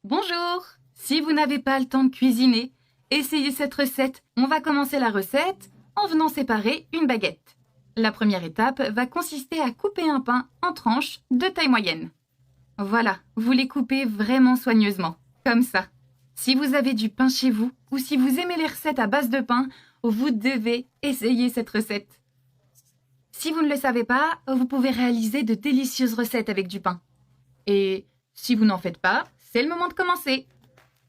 Bonjour! Si vous n'avez pas le temps de cuisiner, essayez cette recette. On va commencer la recette en venant séparer une baguette. La première étape va consister à couper un pain en tranches de taille moyenne. Voilà, vous les coupez vraiment soigneusement, comme ça. Si vous avez du pain chez vous ou si vous aimez les recettes à base de pain, vous devez essayer cette recette. Si vous ne le savez pas, vous pouvez réaliser de délicieuses recettes avec du pain. Et si vous n'en faites pas, c'est le moment de commencer.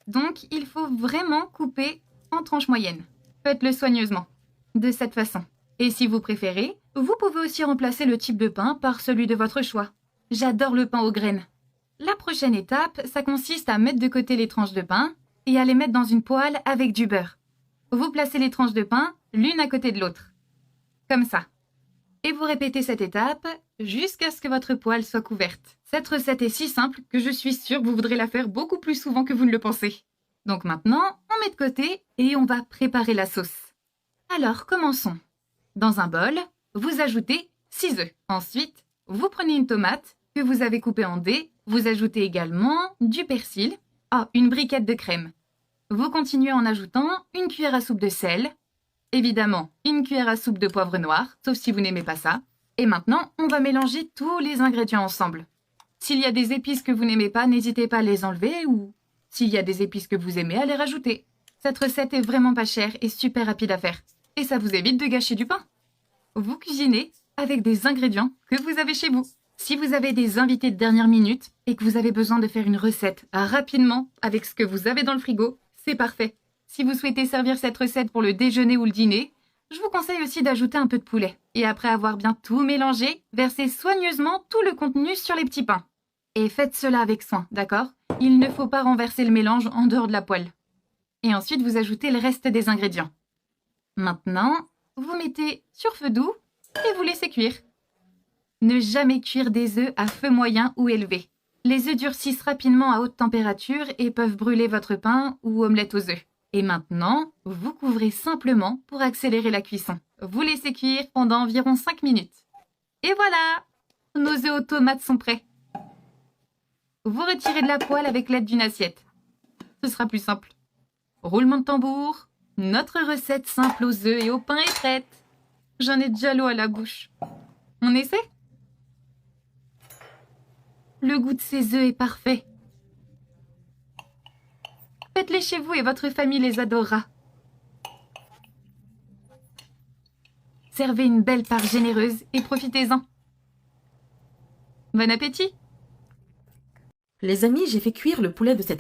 Donc, il faut vraiment couper en tranches moyennes. Faites-le soigneusement, de cette façon. Et si vous préférez, vous pouvez aussi remplacer le type de pain par celui de votre choix. J'adore le pain aux graines. La prochaine étape, ça consiste à mettre de côté les tranches de pain et à les mettre dans une poêle avec du beurre. Vous placez les tranches de pain l'une à côté de l'autre. Comme ça. Et vous répétez cette étape jusqu'à ce que votre poêle soit couverte. Cette recette est si simple que je suis sûre que vous voudrez la faire beaucoup plus souvent que vous ne le pensez. Donc maintenant, on met de côté et on va préparer la sauce. Alors, commençons. Dans un bol, vous ajoutez 6 œufs. Ensuite, vous prenez une tomate que vous avez coupée en dés. Vous ajoutez également du persil. Une briquette de crème. Vous continuez en ajoutant une cuillère à soupe de sel. Évidemment, une cuillère à soupe de poivre noir, sauf si vous n'aimez pas ça. Et maintenant, on va mélanger tous les ingrédients ensemble. S'il y a des épices que vous n'aimez pas, n'hésitez pas à les enlever ou s'il y a des épices que vous aimez, à les rajouter. Cette recette est vraiment pas chère et super rapide à faire. Et ça vous évite de gâcher du pain. Vous cuisinez avec des ingrédients que vous avez chez vous. Si vous avez des invités de dernière minute et que vous avez besoin de faire une recette rapidement avec ce que vous avez dans le frigo, c'est parfait. Si vous souhaitez servir cette recette pour le déjeuner ou le dîner, je vous conseille aussi d'ajouter un peu de poulet. Et après avoir bien tout mélangé, versez soigneusement tout le contenu sur les petits pains. Et faites cela avec soin, d'accord? Il ne faut pas renverser le mélange en dehors de la poêle. Et ensuite, vous ajoutez le reste des ingrédients. Maintenant, vous mettez sur feu doux et vous laissez cuire. Ne jamais cuire des œufs à feu moyen ou élevé. Les œufs durcissent rapidement à haute température et peuvent brûler votre pain ou omelette aux œufs. Et maintenant, vous couvrez simplement pour accélérer la cuisson. Vous laissez cuire pendant environ 5 minutes. Et voilà! Nos œufs aux tomates sont prêts. Vous retirez de la poêle avec l'aide d'une assiette. Ce sera plus simple. Roulement de tambour. Notre recette simple aux œufs et au pain est prête. J'en ai déjà l'eau à la bouche. On essaie? Le goût de ces œufs est parfait. Faites-les chez vous et votre famille les adorera. Servez une belle part généreuse et profitez-en. Bon appétit! Les amis, j'ai fait cuire le poulet de cette